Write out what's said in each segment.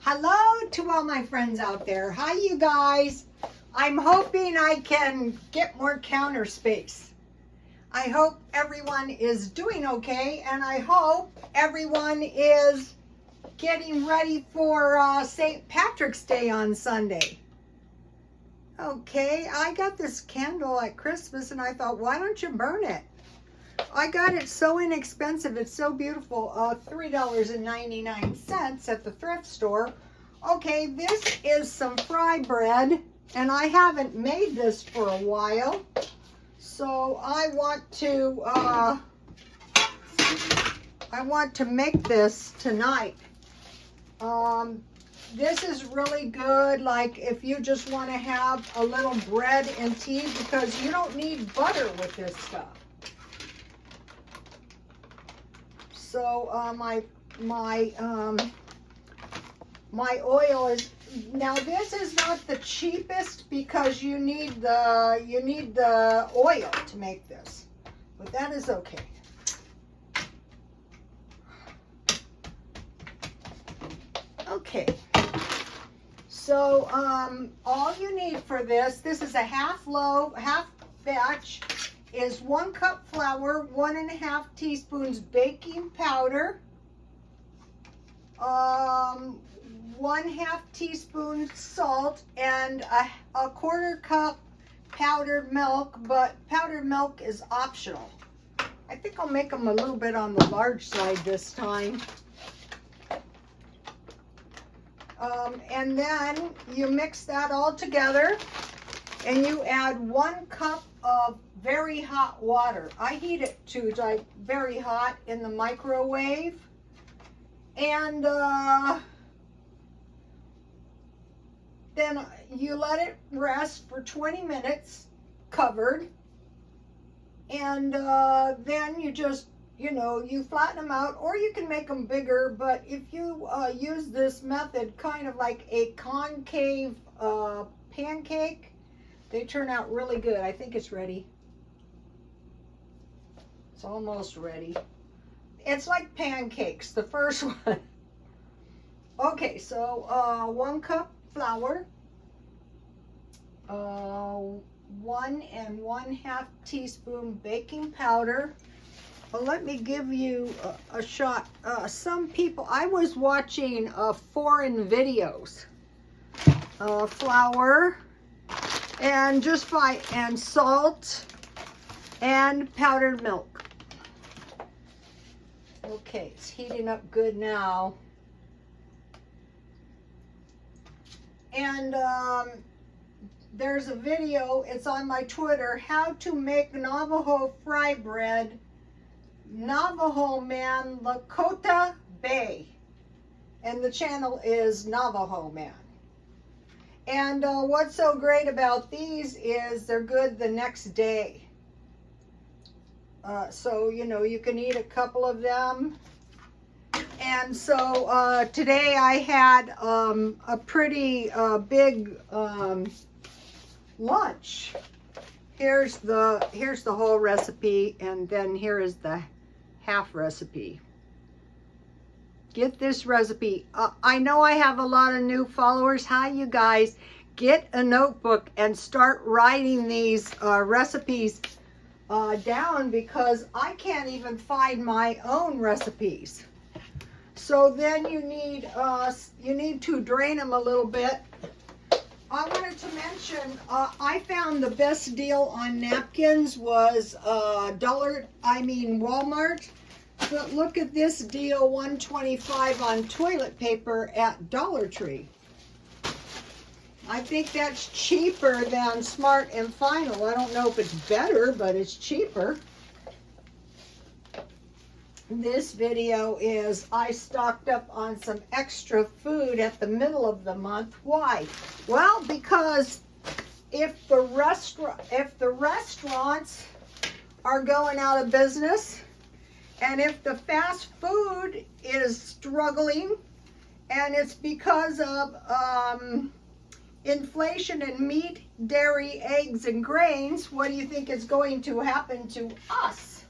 Hello to all my friends out there. Hi, you guys. I'm hoping I can get more counter space. I hope everyone is doing okay, and I hope everyone is getting ready for St. Patrick's Day on Sunday. Okay, I got this candle at Christmas, and I thought, why don't you burn it? I got it so inexpensive. It's so beautiful. $3.99 at the thrift store. Okay, this is some fry bread, and I haven't made this for a while. So I want to make this tonight. This is really good, like if you just want to have a little bread and tea, because you don't need butter with this stuff. So my oil is, now this is not the cheapest because you need the oil to make this, but that is okay. Okay, so all you need for this is a half batch, is 1 cup flour, 1.5 teaspoons baking powder, 1/2 teaspoon salt, and a 1/4 cup powdered milk, but powdered milk is optional. I think I'll make them a little bit on the large side this time. And then you mix that all together, and you add 1 cup of very hot water. I heat it to like very hot in the microwave, and then you let it rest for 20 minutes covered, and then you just, you flatten them out, or you can make them bigger, but if you use this method, kind of like a concave pancake, they turn out really good. I think it's ready. It's almost ready. It's like pancakes, the first one. Okay, so 1 cup flour, 1 1/2 teaspoon baking powder. Well, let me give you a shot. Some people, I was watching foreign videos. Flour, and and salt, and powdered milk. Okay, it's heating up good now. And there's a video, it's on my Twitter, how to make Navajo fry bread, Navajo Man Lakota Bay. And the channel is Navajo Man. And what's so great about these is they're good the next day. So, you can eat a couple of them. And so today I had a pretty big lunch. Here's the whole recipe, and then here is the half recipe. Get this recipe. I know I have a lot of new followers. Hi, you guys. Get a notebook and start writing these recipes down, because I can't even find my own recipes. So then you need to drain them a little bit. I wanted to mention, I found the best deal on napkins was Walmart. But look at this deal, $1.25 on toilet paper at Dollar Tree. I think that's cheaper than Smart and Final. I don't know if it's better, but it's cheaper. This video is I stocked up on some extra food at the middle of the month. Why? Well, because if the restaurants are going out of business, and if the fast food is struggling, and it's because of inflation in meat, dairy, eggs, and grains, what do you think is going to happen to us?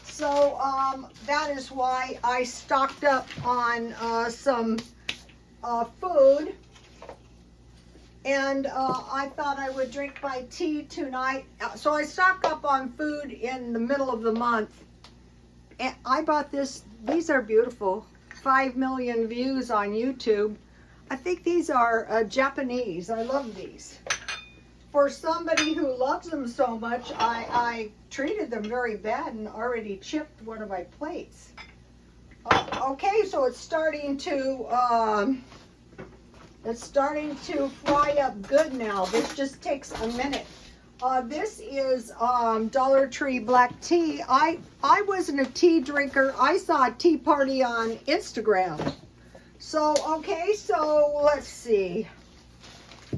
So that is why I stocked up on some food. And I thought I would drink my tea tonight. So I stock up on food in the middle of the month. And I bought this. These are beautiful. 5 million views on YouTube. I think these are Japanese. I love these. For somebody who loves them so much, I treated them very bad and already chipped one of my plates. Okay, so it's starting to fry up good now. This just takes a minute. This is Dollar Tree black tea. I wasn't a tea drinker. I saw a tea party on Instagram. So, okay, so let's see.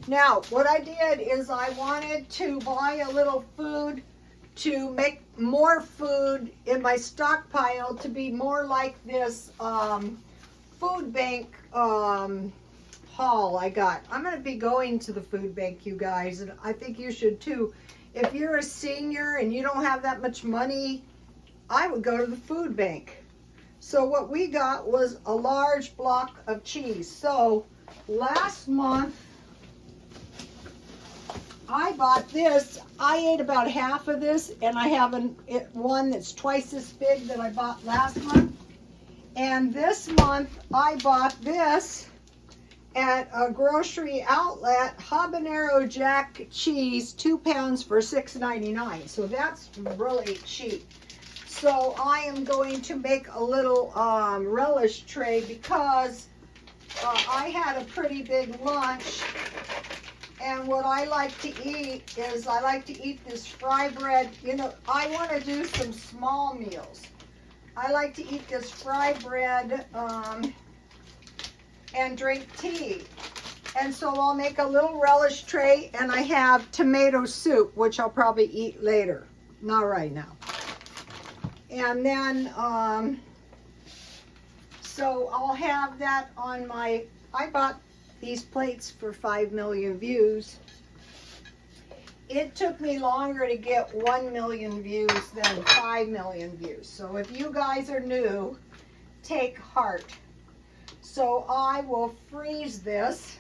Now, what I did is I wanted to buy a little food to make more food in my stockpile to be more like this food bank haul I got. I'm going to be going to the food bank, you guys, and I think you should too. If you're a senior and you don't have that much money, I would go to the food bank. So what we got was a large block of cheese. So last month, I bought this. I ate about half of this, and I have one that's twice as big that I bought last month. And this month, I bought this at a grocery outlet, habanero jack cheese, 2 pounds for $6.99. So that's really cheap. So I am going to make a little relish tray because I had a pretty big lunch. And what I like to eat is I like to eat this fry bread. You know, I want to do some small meals. I like to eat this fry bread and drink tea. And so I'll make a little relish tray, and I have tomato soup, which I'll probably eat later. Not right now. And then, so I'll have that on my, I bought these plates for 5 million views. It took me longer to get 1 million views than 5 million views. So if you guys are new, take heart. So I will freeze this.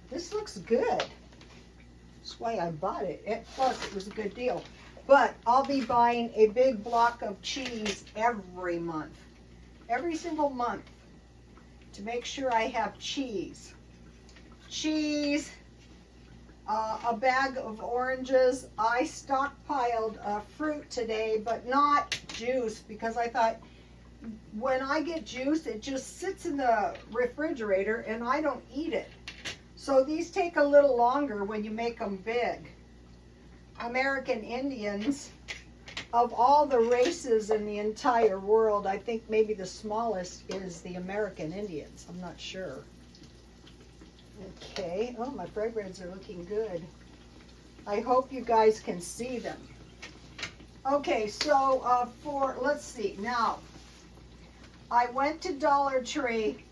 This looks good. That's why I bought it. Plus, it was a good deal. But I'll be buying a big block of cheese every month. Every single month. To make sure I have cheese. Cheese, a bag of oranges. I stockpiled fruit today, but not juice, because I thought when I get juice, it just sits in the refrigerator and I don't eat it. So these take a little longer when you make them big. American Indians, of all the races in the entire world, I think maybe the smallest is the American Indians. I'm not sure. Okay. Oh, my fry breads are looking good. I hope you guys can see them. Okay, so let's see. Now, I went to Dollar Tree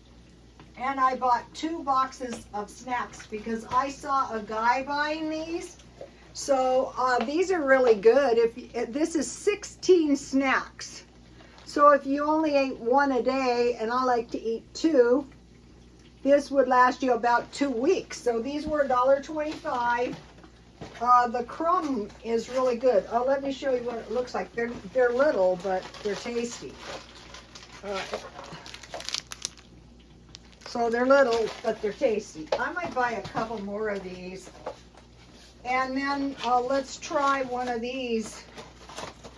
and I bought 2 boxes of snacks because I saw a guy buying these. So these are really good. This is 16 snacks. So if you only ate 1 a day, and I like to eat 2, this would last you about 2 weeks. So these were $1.25. The crumb is really good. Let me show you what it looks like. They're little, but they're tasty. So they're little, but they're tasty. I might buy a couple more of these. And then let's try one of these.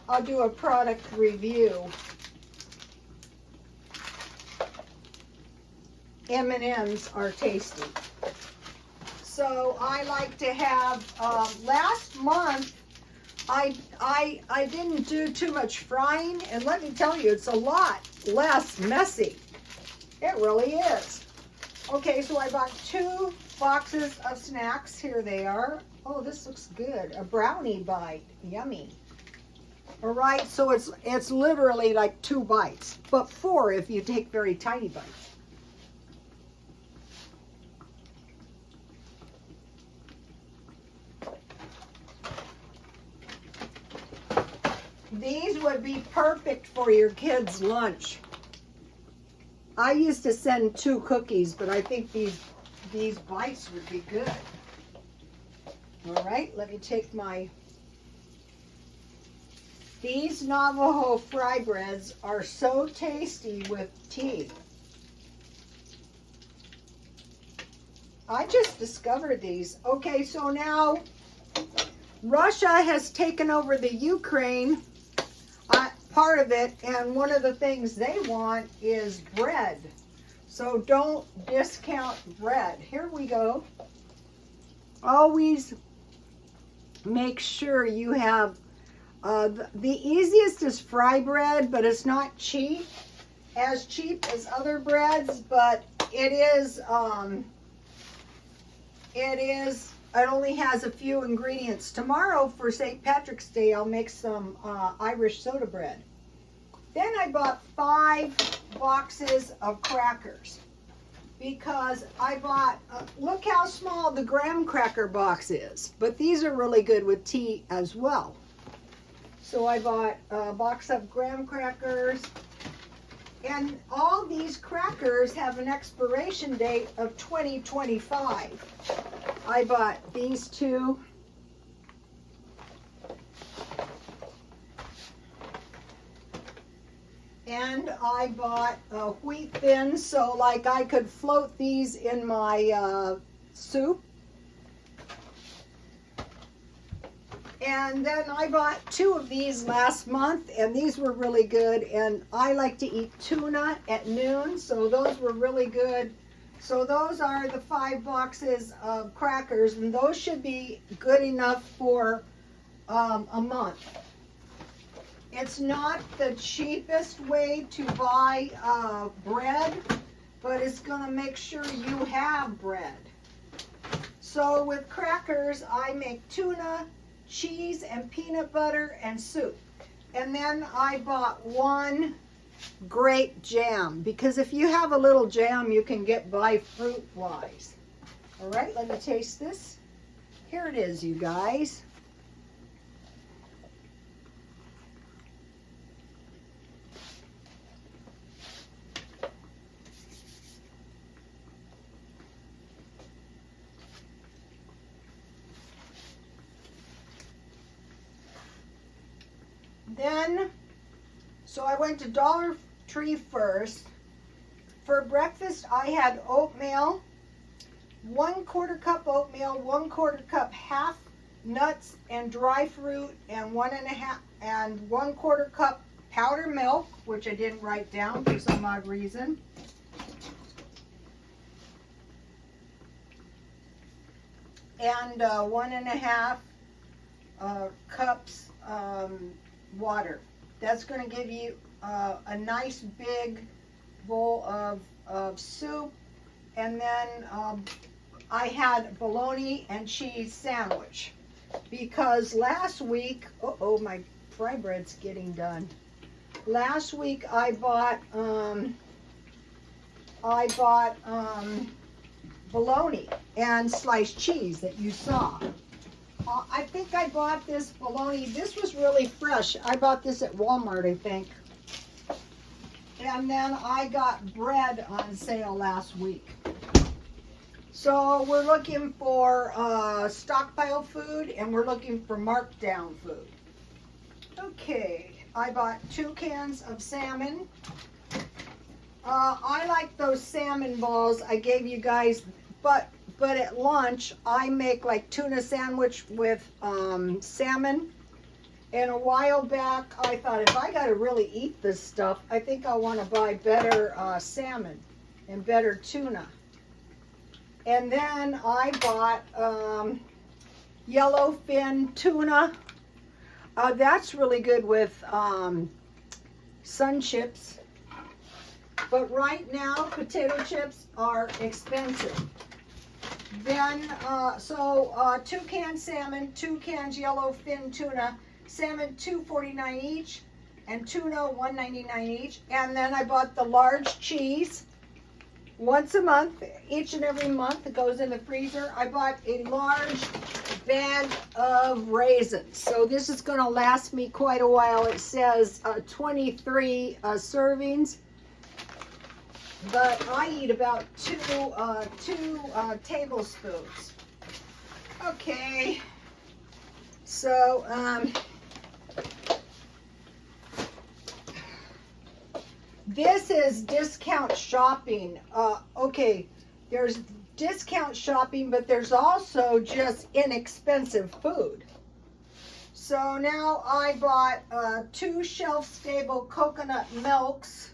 I'll do a product review. M&Ms are tasty. So I like to have, last month, I didn't do too much frying, and let me tell you, it's a lot less messy. It really is. Okay, so I bought 2 boxes of snacks. Here they are. Oh, this looks good. A brownie bite. Yummy. All right, so it's literally like 2 bites, but 4 if you take very tiny bites. These would be perfect for your kids' lunch. I used to send 2 cookies, but I think these bites would be good. All right, let me take these Navajo fry breads are so tasty with tea. I just discovered these. Okay, so now Russia has taken over the Ukraine, part of it, and one of the things they want is bread. So don't discount bread. Here we go. Always make sure you have, the easiest is fry bread, but it's not cheap, as cheap as other breads, but it only has a few ingredients. Tomorrow for St. Patrick's Day, I'll make some Irish soda bread. Then I bought 5 boxes of crackers because I bought, look how small the graham cracker box is, but these are really good with tea as well. So I bought a box of graham crackers, and all these crackers have an expiration date of 2025. I bought these 2. And I bought wheat thins, so like I could float these in my soup. And then I bought 2 of these last month, and these were really good. And I like to eat tuna at noon, so those were really good. So those are the 5 boxes of crackers, and those should be good enough for a month. It's not the cheapest way to buy bread, but it's going to make sure you have bread. So with crackers, I make tuna, cheese, and peanut butter and soup. And then I bought 1 grape jam, because if you have a little jam, you can get by fruit-wise. All right, let me taste this. Here it is, you guys. Then, so I went to Dollar Tree first. For breakfast, I had oatmeal, 1/4 cup oatmeal, 1/4 cup half nuts and dry fruit, and 1.5 cup powdered milk, which I didn't write down for some odd reason. And 1.5 cups water. That's going to give you a nice big bowl of soup. And then I had bologna and cheese sandwich, because last week, my fry bread's getting done. Last week I bought bologna and sliced cheese that you saw. I think I bought this bologna. This was really fresh. I bought this at Walmart, I think. And then I got bread on sale last week. So we're looking for stockpile food, and we're looking for markdown food. Okay, I bought 2 cans of salmon. I like those salmon balls I gave you guys, but at lunch I make like tuna sandwich with salmon. And a while back I thought, if I gotta really eat this stuff, I think I want to buy better salmon and better tuna. And then I bought yellowfin tuna. That's really good with sun chips. But right now, potato chips are expensive. Then, 2 cans salmon, 2 cans yellowfin tuna, salmon $2.49 each, and tuna $1.99 each. And then I bought the large cheese once a month, each and every month. It goes in the freezer. I bought a large bag of raisins. So this is going to last me quite a while. It says 23 servings. but I eat about two tablespoons. Okay, so this is discount shopping. Okay, there's discount shopping, but there's also just inexpensive food. So now I bought 2 shelf-stable coconut milks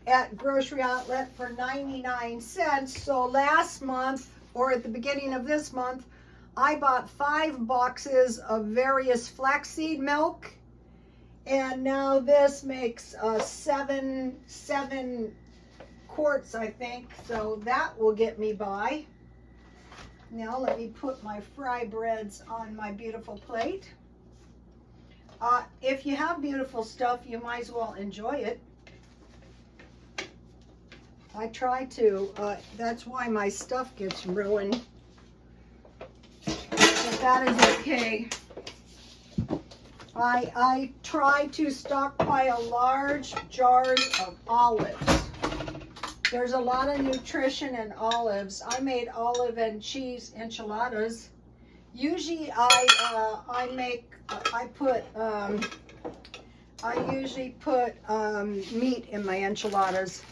at grocery outlet for 99 cents. So last month, or at the beginning of this month, I bought 5 boxes of various flaxseed milk. And now this makes 7 quarts, I think. So that will get me by. Now let me put my fry breads on my beautiful plate. If you have beautiful stuff, you might as well enjoy it. I try to. That's why my stuff gets ruined. But that is okay. I try to stockpile large jars of olives. There's a lot of nutrition in olives. I made olive and cheese enchiladas. Usually I usually put meat in my enchiladas.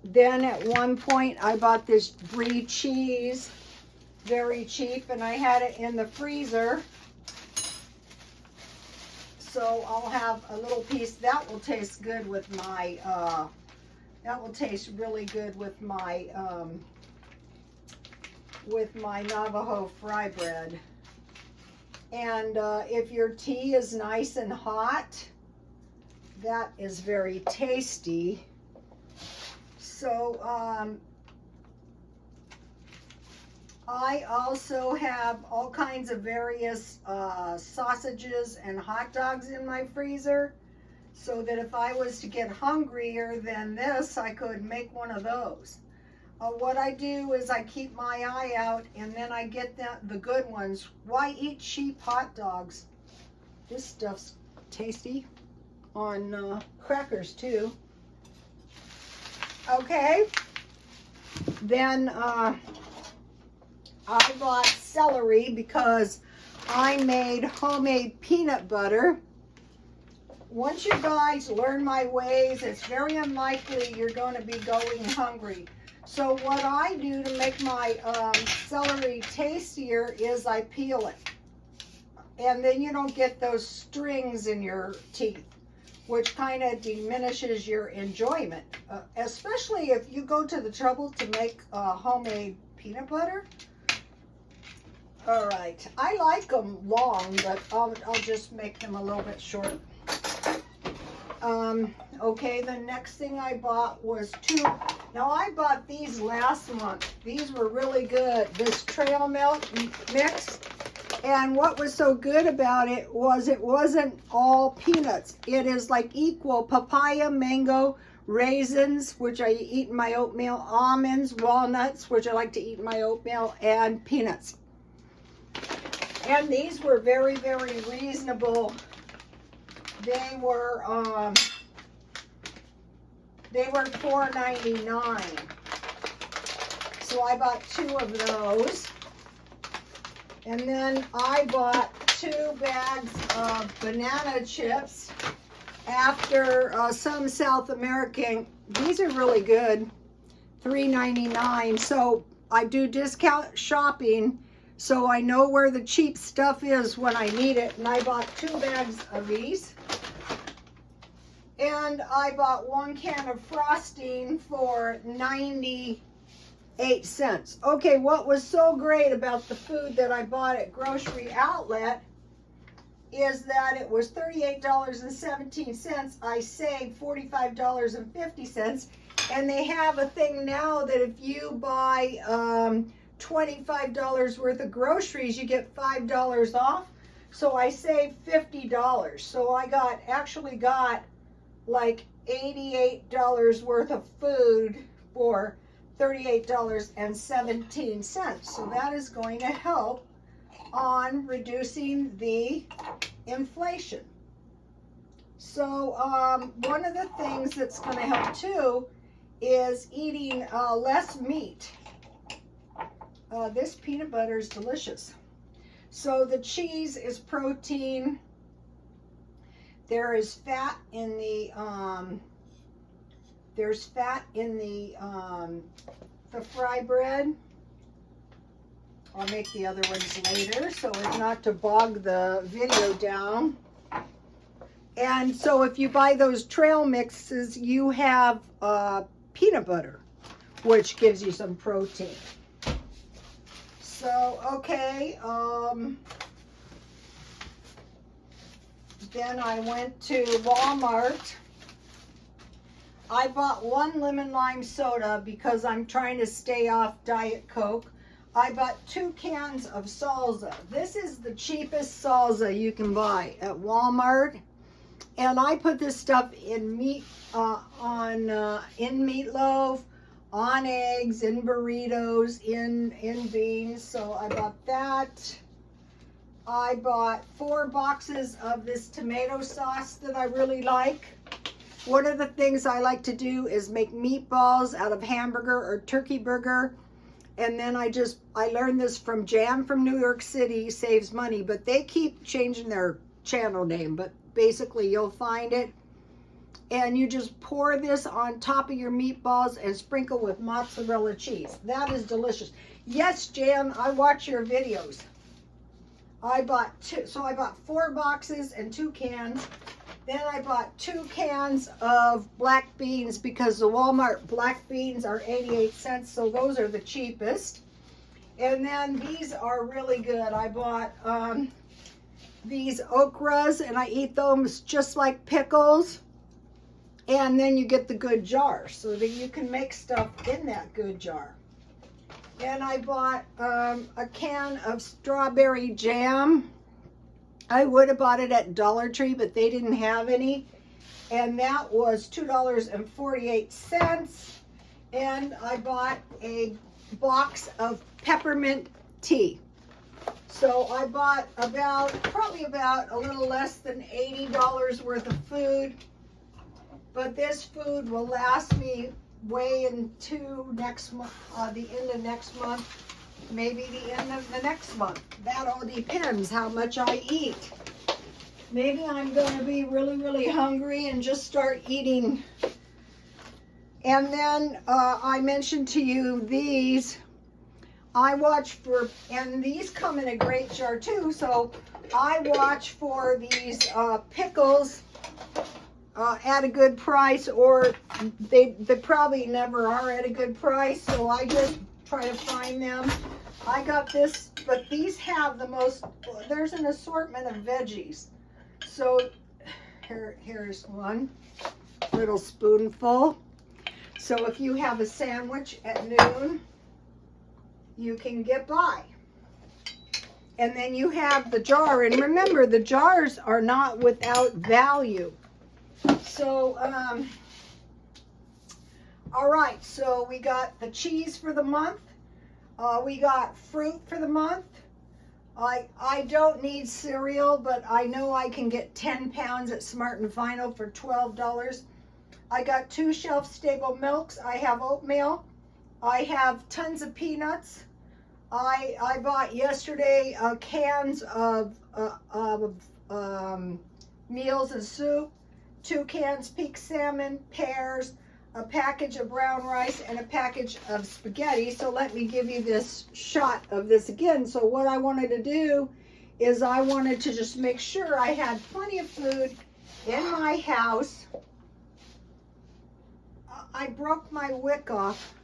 Then at one point I bought this brie cheese, very cheap, and I had it in the freezer. So I'll have a little piece. That will taste good with my, that will taste really good with my Navajo fry bread. And if your tea is nice and hot, that is very tasty. So I also have all kinds of various sausages and hot dogs in my freezer, so that if I was to get hungrier than this, I could make one of those. What I do is I keep my eye out, and then I get the good ones. Why eat cheap hot dogs? This stuff's tasty on crackers too. Okay, then I bought celery because I made homemade peanut butter. Once you guys learn my ways, it's very unlikely you're going to be going hungry. So what I do to make my celery tastier is I peel it. And then you don't get those strings in your teeth, which kind of diminishes your enjoyment. Especially if you go to the trouble to make homemade peanut butter. All right, I like them long, but I'll just make them a little bit short. Okay, the next thing I bought was 2. Now I bought these last month. These were really good. This trail milk mix. And what was so good about it was it wasn't all peanuts. It is like equal papaya, mango, raisins, which I eat in my oatmeal, almonds, walnuts, which I like to eat in my oatmeal, and peanuts. And these were very, very reasonable. They were $4.99. So I bought 2 of those. And then I bought 2 bags of banana chips after some South American. These are really good, $3.99. So I do discount shopping, so I know where the cheap stuff is when I need it. And I bought 2 bags of these. And I bought 1 can of frosting for 98 cents. Okay, what was so great about the food that I bought at Grocery Outlet is that it was $38.17. I saved $45.50. And they have a thing now that if you buy $25 worth of groceries, you get $5 off. So I saved $50. So I actually got like $88 worth of food for $38.17. So that is going to help on reducing the inflation. So one of the things that's going to help too is eating less meat. This peanut butter is delicious. So the cheese is protein. There is fat in the fry bread. I'll make the other ones later so as not to bog the video down. And so if you buy those trail mixes, you have peanut butter, which gives you some protein. So, okay, then I went to Walmart. I bought 1 lemon lime soda because I'm trying to stay off Diet Coke. I bought 2 cans of salsa. This is the cheapest salsa you can buy at Walmart. And I put this stuff in meat, in meatloaf, on eggs, in burritos, in beans. So I bought that. I bought 4 boxes of this tomato sauce that I really like. One of the things I like to do is make meatballs out of hamburger or turkey burger. And then I learned this from Jan from New York City, saves money, but they keep changing their channel name. But basically you'll find it. And you just pour this on top of your meatballs and sprinkle with mozzarella cheese. That is delicious. Yes, Jan, I watch your videos. I bought 4 boxes and 2 cans. Then I bought 2 cans of black beans because the Walmart black beans are 88 cents, so those are the cheapest. And then these are really good. I bought these okras, and I eat those just like pickles. And then you get the good jar so that you can make stuff in that good jar. And I bought a can of strawberry jam. I would have bought it at Dollar Tree, but they didn't have any. And that was $2.48. And I bought a box of peppermint tea. So I bought probably about a little less than $80 worth of food. But this food will last me way into next month, the end of next month, maybe the end of the next month. That all depends how much I eat. Maybe I'm going to be really, really hungry and just start eating. And then I mentioned to you these. I watch for, and these come in a great jar too, so I watch for these pickles at a good price, or they probably never are at a good price, so I just try to find them. I got this, but these have the most, there's an assortment of veggies. So here's one little spoonful. So if you have a sandwich at noon, you can get by. And then you have the jar, and remember, the jars are not without value. So, all right, so we got the cheese for the month. We got fruit for the month. I don't need cereal, but I know I can get 10 pounds at Smart and Final for $12. I got 2 shelf-stable milks. I have oatmeal. I have tons of peanuts. I bought yesterday cans of meals and soup. 2 cans pink salmon, pears, a package of brown rice, and a package of spaghetti. So let me give you this shot of this again. So what I wanted to do is I wanted to just make sure I had plenty of food in my house. I broke my wick off.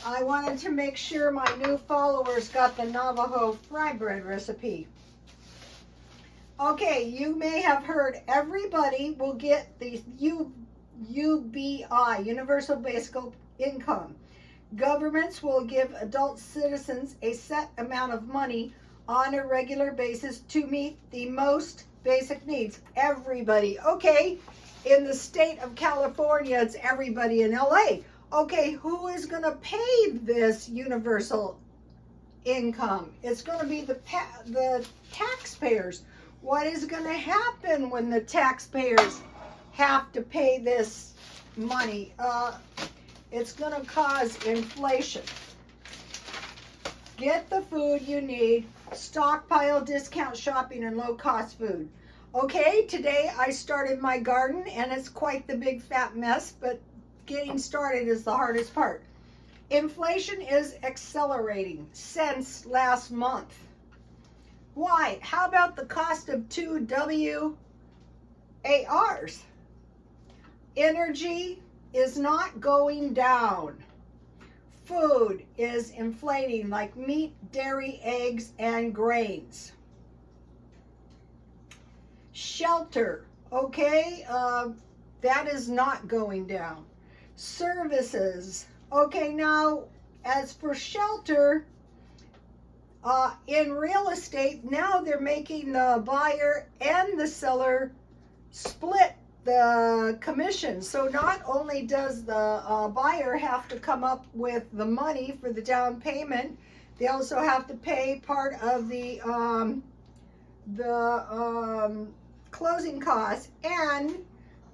I wanted to make sure my new followers got the Navajo fry bread recipe. Okay, you may have heard everybody will get the UBI, Universal Basic Income. Governments will give adult citizens a set amount of money on a regular basis to meet the most basic needs. Everybody. Okay, in the state of California, it's everybody in LA. Okay, who is going to pay this universal income? It's going to be the taxpayers. What is going to happen when the taxpayers have to pay this money. It's going to cause inflation. Get the food you need. Stockpile, discount shopping, and low-cost food. Okay, today I started my garden, and it's quite the big fat mess, but getting started is the hardest part. Inflation is accelerating since last month. Why? How about the cost of 2 WARs? Energy is not going down. Food is inflating, like meat, dairy, eggs, and grains. Shelter, okay, that is not going down. Services, okay, now as for shelter, in real estate, now they're making the buyer and the seller split the commission. So not only does the buyer have to come up with the money for the down payment, they also have to pay part of the closing costs, and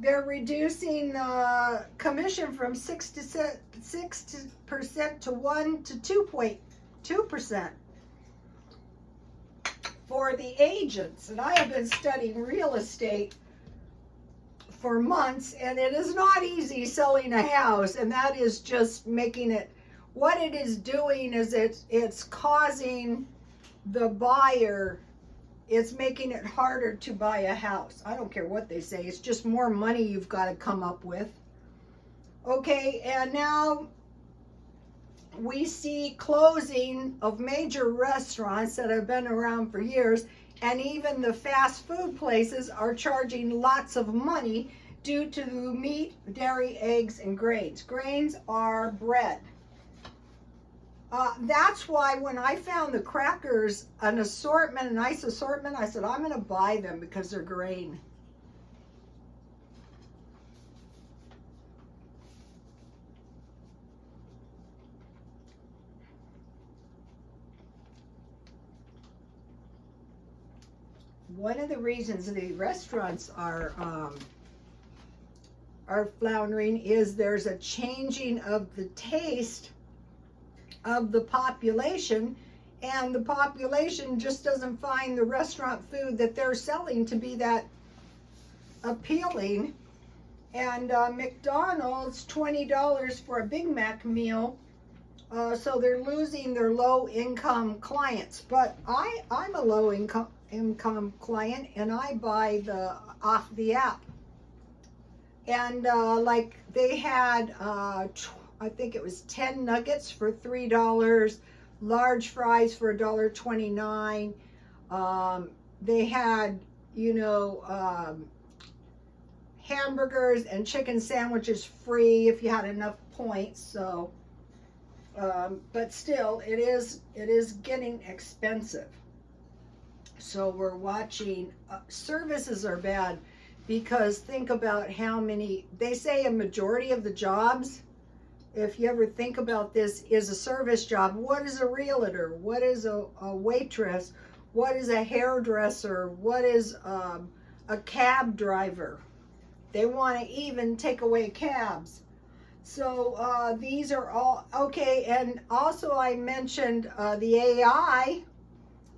they're reducing the commission from 6% to 1 to 2.2% for the agents. And I have been studying real estate for months, and it is not easy selling a house, and that is just making it, what it is doing is it's causing the buyer, it's making it harder to buy a house. I don't care what they say, it's just more money you've got to come up with. Okay, and now we see closing of major restaurants that have been around for years, and even the fast food places are charging lots of money due to meat, dairy, eggs, and grains. Grains are bread. That's why when I found the crackers, a nice assortment, I said, I'm going to buy them because they're grain. One of the reasons the restaurants are floundering is there's a changing of the taste of the population, and the population just doesn't find the restaurant food that they're selling to be that appealing. And McDonald's, $20 for a Big Mac meal, so they're losing their low-income clients. But I'm a low-income client, and I buy off the app. And like they had, I think it was 10 nuggets for $3, large fries for $1.29. They had, hamburgers and chicken sandwiches free if you had enough points. So, but still, it is getting expensive. So we're watching. Services are bad. Because think about how many, they say a majority of the jobs, if you ever think about this, is a service job. What is a realtor? What is a waitress? What is a hairdresser? What is a cab driver? They want to even take away cabs. So these are all, okay, and also I mentioned the AI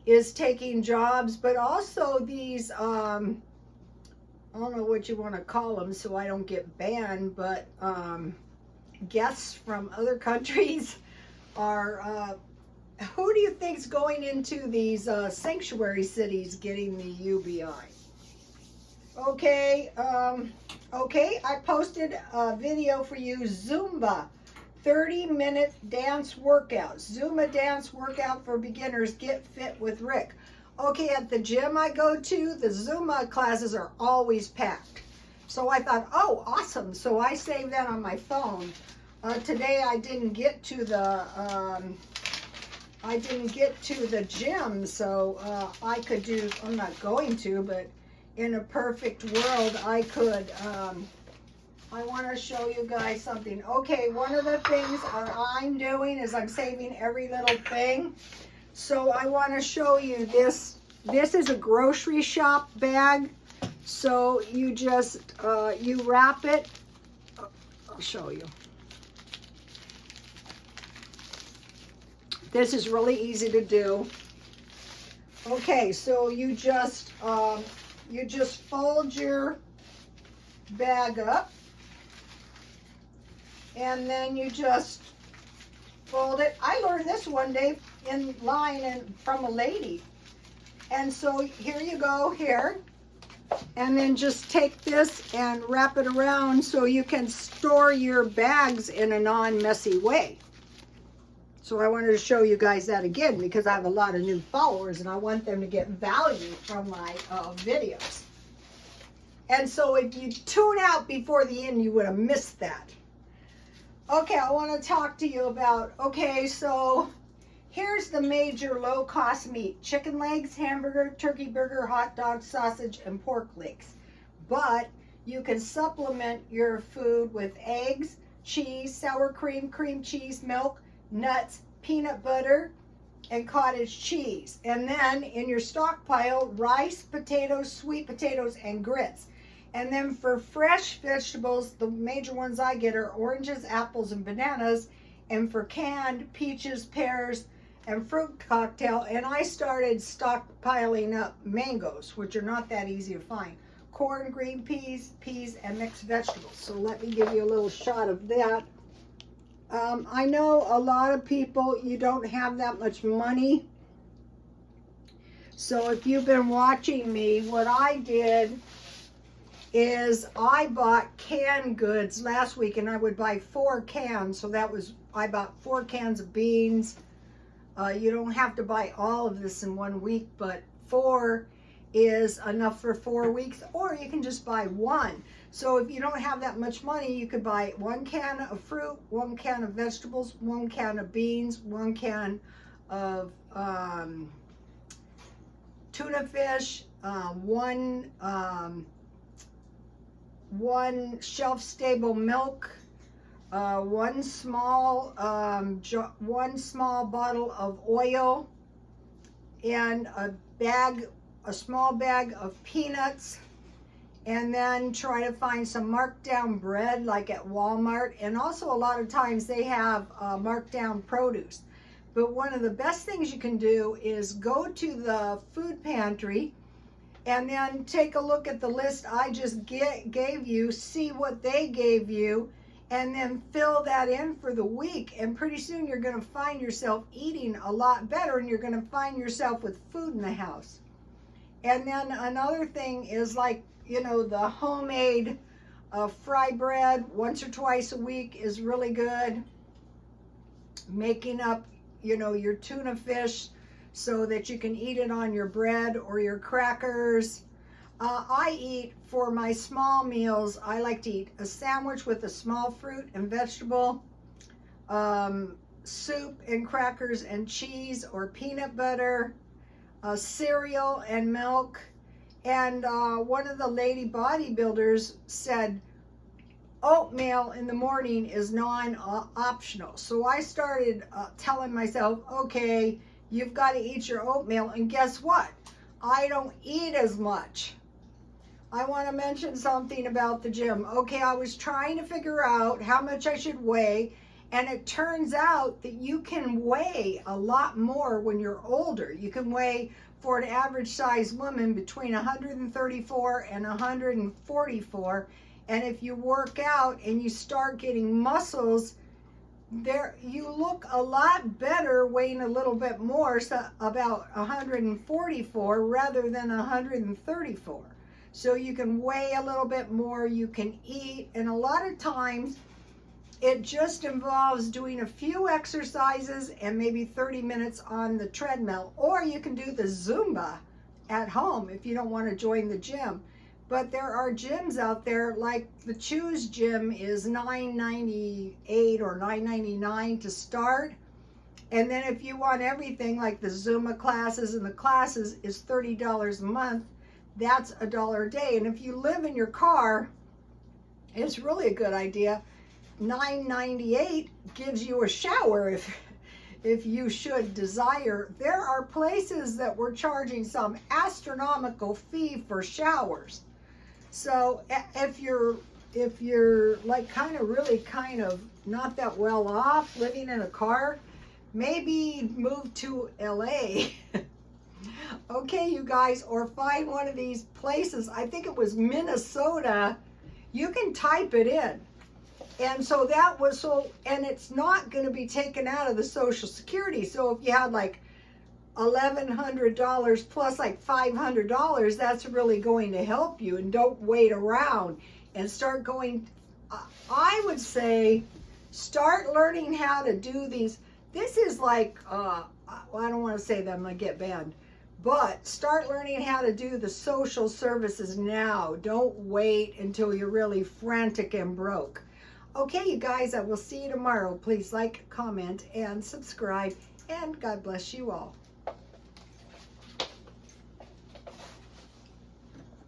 is taking jobs, but also these, I don't know what you want to call them so I don't get banned, but guests from other countries are, who do you think's going into these sanctuary cities getting the UBI? Okay, okay, I posted a video for you, Zumba, 30-minute dance workout. Zumba dance workout for beginners, get fit with Rick. Okay, at the gym I go to, the Zumba classes are always packed. So I thought, oh, awesome. So I saved that on my phone. Today I didn't get to the gym, so I could do, I'm not going to, but in a perfect world I could, I want to show you guys something. Okay, one of the things I'm doing is I'm saving every little thing. So I want to show you this. This is a grocery shop bag. So you just, you wrap it. I'll show you. This is really easy to do. Okay, so you just fold your bag up, and then you just fold it. I learned this one day in line and from a lady. And so here you go here, and then just take this and wrap it around so you can store your bags in a non-messy way. So I wanted to show you guys that again because I have a lot of new followers and I want them to get value from my videos. And so if you tune out before the end, you would have missed that. Okay, I want to talk to you about, okay, so here's the major low-cost meat: chicken legs, hamburger, turkey burger, hot dog, sausage, and pork legs. But you can supplement your food with eggs, cheese, sour cream, cream cheese, milk, nuts, peanut butter, and cottage cheese. And then in your stockpile, rice, potatoes, sweet potatoes, and grits. And then for fresh vegetables, the major ones I get are oranges, apples, and bananas. And for canned, peaches, pears, and fruit cocktail. And I started stockpiling up mangoes, which are not that easy to find. Corn, green peas, and mixed vegetables. So let me give you a little shot of that. I know a lot of people, you don't have that much money. So if you've been watching me, what I did is I bought canned goods last week, and I would buy 4 cans. So that was, I bought 4 cans of beans. You don't have to buy all of this in 1 week, but 4 is enough for 4 weeks, or you can just buy 1. So if you don't have that much money, you could buy 1 can of fruit, 1 can of vegetables, 1 can of beans, 1 can of tuna fish, 1 shelf-stable milk, 1 small bottle of oil, and a small bag of peanuts. And then try to find some marked down bread like at Walmart. And also a lot of times they have marked down produce. But one of the best things you can do is go to the food pantry and then take a look at the list I just gave you, see what they gave you, and then fill that in for the week. And pretty soon you're going to find yourself eating a lot better, and you're going to find yourself with food in the house. And then another thing is, like, you know, the homemade fry bread once or twice a week is really good. Making up, you know, your tuna fish so that you can eat it on your bread or your crackers. I eat, for my small meals, I like to eat a sandwich with a small fruit and vegetable, soup and crackers and cheese or peanut butter, cereal and milk. And one of the lady bodybuilders said oatmeal in the morning is non-optional. So I started telling myself, okay, you've got to eat your oatmeal. And guess what? I don't eat as much. I want to mention something about the gym. Okay, I was trying to figure out how much I should weigh. And it turns out that you can weigh a lot more when you're older. You can weigh, for an average size woman, between 134 and 144. And if you work out and you start getting muscles, there you look a lot better weighing a little bit more, so about 144 rather than 134. So you can weigh a little bit more, you can eat, and a lot of times it just involves doing a few exercises and maybe 30 minutes on the treadmill. Or you can do the Zumba at home if you don't want to join the gym. But there are gyms out there, like the Choose gym is $9.98 or $9.99 to start. And then if you want everything, like the Zumba classes and the classes, is $30 a month. That's $1 a day. And if you live in your car, it's really a good idea. $9.98 gives you a shower if you should desire. There are places that were charging some astronomical fee for showers. So if you're like kind of really kind of not that well off, living in a car, maybe move to LA. Okay, you guys, or find one of these places. I think it was Minnesota. You can type it in. And so that was so, and it's not going to be taken out of the Social Security. So if you had like $1,100 plus like $500, that's really going to help you. And don't wait around and start going. I would say start learning how to do these. This is like, well, I don't want to say that, I'm going to get banned. But start learning how to do the social services now. Don't wait until you're really frantic and broke. Okay, you guys, I will see you tomorrow. Please like, comment, and subscribe. And God bless you all.